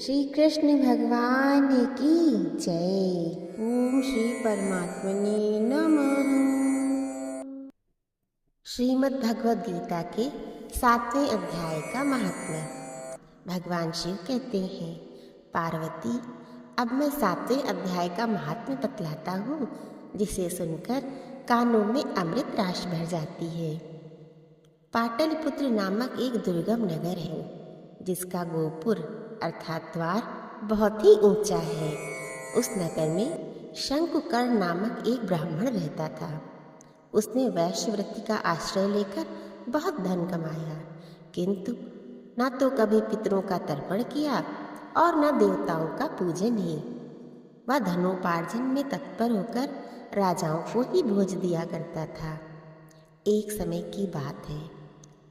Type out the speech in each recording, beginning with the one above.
श्री कृष्ण भगवान की जय। ओम श्री परमात्मने नमः। श्रीमद् भगवद गीता के 7वें अध्याय का महात्म्य। भगवान शिव कहते हैं, पार्वती, अब मैं 7वें अध्याय का महात्म्य बतलाता हूँ, जिसे सुनकर कानों में अमृत राश भर जाती है। पाटलिपुत्र नामक एक दुर्गम नगर है, जिसका गोपुर अर्थात द्वार बहुत ही ऊंचा है। उस नगर में शंकुकर्ण नामक एक ब्राह्मण रहता था। उसने वैश्यवृत्ति का आश्रय लेकर बहुत धन कमाया, किंतु न तो कभी पितरों का तर्पण किया और न देवताओं का पूजन ही। वह धनोपार्जन में तत्पर होकर राजाओं को ही भोज दिया करता था। एक समय की बात है,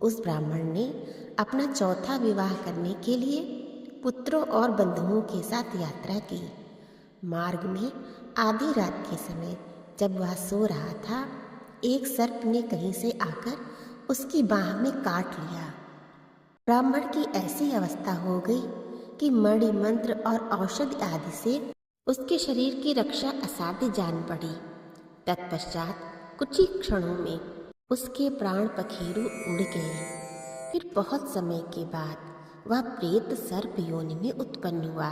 उस ब्राह्मण ने अपना चौथा विवाह करने के लिए पुत्रों और बंधुओं के साथ यात्रा की। मार्ग में आधी रात के समय जब वह सो रहा था, एक सर्प ने कहीं से आकर उसकी बाह में काट लिया। ब्राह्मण की ऐसी अवस्था हो गई कि मणि मंत्र और औषधि आदि से उसके शरीर की रक्षा असाध्य जान पड़ी। तत्पश्चात कुछ ही क्षणों में उसके प्राण पखेरु उड़ गए। फिर बहुत समय के बाद वह प्रेत सर्प योनि में उत्पन्न हुआ।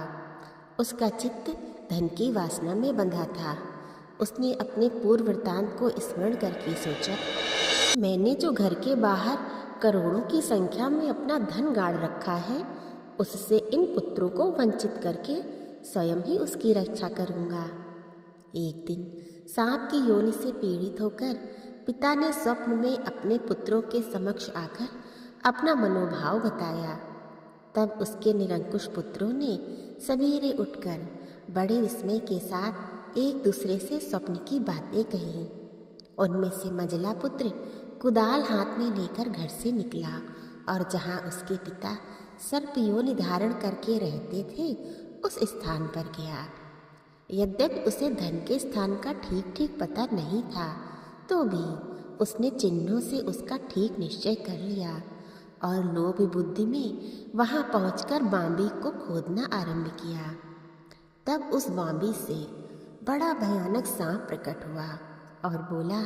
उसका चित्त धन की वासना में बंधा था। उसने अपने पूर्व वृत्तांत को स्मरण करके सोचा, मैंने जो घर के बाहर करोड़ों की संख्या में अपना धन गाड़ रखा है, उससे इन पुत्रों को वंचित करके स्वयं ही उसकी रक्षा करूंगा। एक दिन सांप की योनि से पीड़ित होकर पिता ने स्वप्न में अपने पुत्रों के समक्ष आकर अपना मनोभाव बताया। तब उसके निरंकुश पुत्रों ने सवेरे उठकर बड़े विस्मय के साथ एक दूसरे से स्वप्न की बातें कही। उनमें से मझला पुत्र कुदाल हाथ में लेकर घर से निकला और जहाँ उसके पिता सर्प योनि धारण करके रहते थे, उस स्थान पर गया। यद्यपि उसे धन के स्थान का ठीक ठीक पता नहीं था, तो भी उसने चिन्हों से उसका ठीक निश्चय कर लिया और लोभ बुद्धि में वहां पहुंचकर बांबी को खोदना आरंभ किया। तब उस बांबी से बड़ा भयानक सांप प्रकट हुआ और बोला,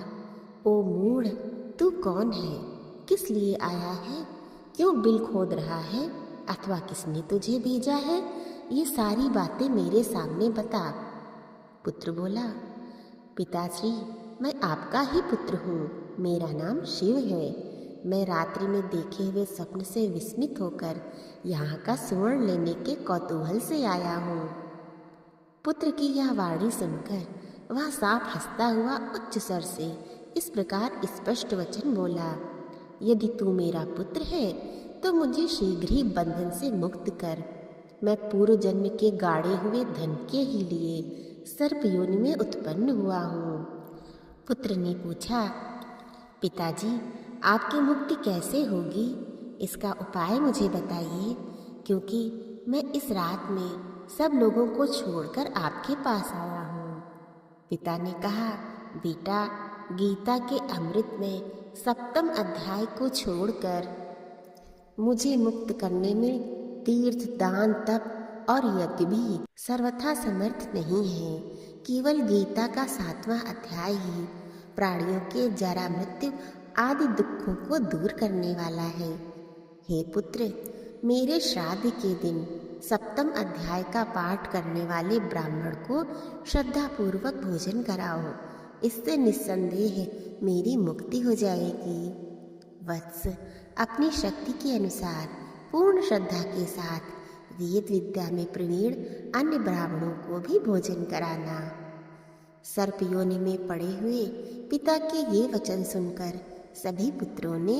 ओ मूढ़, तू कौन है? किस लिए आया है? क्यों बिल खोद रहा है? अथवा किसने तुझे भेजा है? ये सारी बातें मेरे सामने बता। पुत्र बोला, पिताश्री, मैं आपका ही पुत्र हूँ। मेरा नाम शिव है। मैं रात्रि में देखे हुए स्वप्न से विस्मित होकर यहाँ का सुवर्ण लेने के कौतूहल से आया हूँ। पुत्र की यह वाणी सुनकर वह सांप हंसता हुआ उच्च स्वर से इस प्रकार स्पष्ट वचन बोला, यदि तू मेरा पुत्र है तो मुझे शीघ्र ही बंधन से मुक्त कर। मैं पूर्व जन्म के गाड़े हुए धन के ही लिए सर्प योनि में उत्पन्न हुआ हूँ। पुत्र ने पूछा, पिताजी, आपकी मुक्ति कैसे होगी? इसका उपाय मुझे बताइए, क्योंकि मैं इस रात में सब लोगों को छोड़कर आपके पास आया हूँ। पिता ने कहा, बेटा, गीता के अमृत में 7वें अध्याय को छोड़कर मुझे मुक्त करने में तीर्थ, दान, तप और यज्ञ भी सर्वथा समर्थ नहीं है। केवल गीता का 7वां अध्याय ही प्राणियों के जरा, मृत्यु आदि दुखों को दूर करने वाला है। हे पुत्र, मेरे श्राद्ध के दिन 7वें अध्याय का पाठ करने वाले ब्राह्मण को श्रद्धापूर्वक भोजन कराओ। इससे निस्संदेह मेरी मुक्ति हो जाएगी। वत्स, अपनी शक्ति के अनुसार पूर्ण श्रद्धा के साथ वेद विद्या में प्रवीण अन्य ब्राह्मणों को भी भोजन कराना। सर्प योनि में पड़े हुए पिता के ये वचन सुनकर सभी पुत्रों ने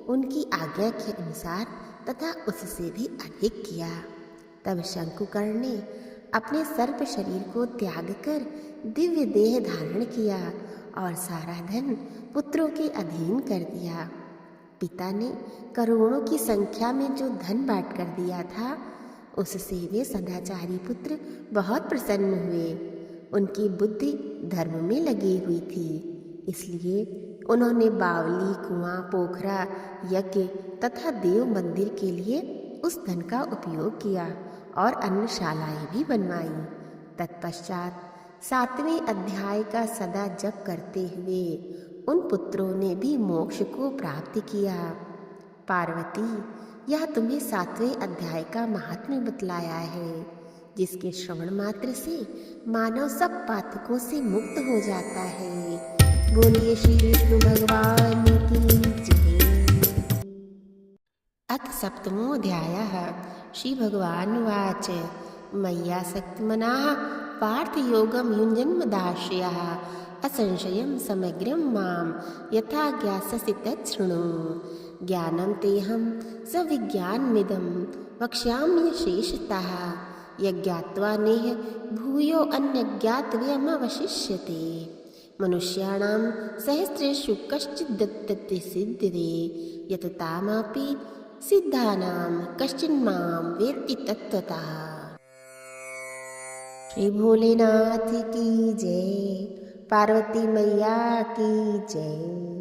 उनकी आज्ञा के अनुसार तथा उससे भी अधिक किया। तब शंकुकर्ण ने अपने सर्प शरीर को त्याग कर दिव्य देह धारण किया और सारा धन पुत्रों के अधीन कर दिया। पिता ने करोड़ों की संख्या में जो धन बांट कर दिया था, उससे वे सदाचारी पुत्र बहुत प्रसन्न हुए। उनकी बुद्धि धर्म में लगी हुई थी, इसलिए उन्होंने बावली, कुआं, पोखरा, यज्ञ तथा देव मंदिर के लिए उस धन का उपयोग किया और अन्नशालाएं भी बनवाई। तत्पश्चात 7वें अध्याय का सदा जप करते हुए उन पुत्रों ने भी मोक्ष को प्राप्त किया। पार्वती, यह तुम्हें 7वें अध्याय का महात्म्य बतलाया है, जिसके श्रवण मात्र से मानव सब पातकों से मुक्त हो जाता है। बोलिए श्री विष्णु भगवान की जय। अथ 7मोऽध्यायः। श्री भगवानुवाच मय्यासक्तमनाः पार्थ योगं युञ्जन्मदाश्रयः असंशयं समग्रं मां यथा ज्ञास्यसि तच्छृणु। ज्ञानं तेऽहं सविज्ञानमिदं वक्ष्याम्यशेषतः यज्ञात्वा नेह भूयो अन्यज्ञातव्यमवशिष्यते। मनुष्याणां सहस्रेषु कश्चिद्दत्तते सिद्ध्यते यततामपि सिद्धानां कश्चिन्मां वेत्ति तत्त्वतः। श्री भोलेनाथ की जय। पार्वती मैया की जय।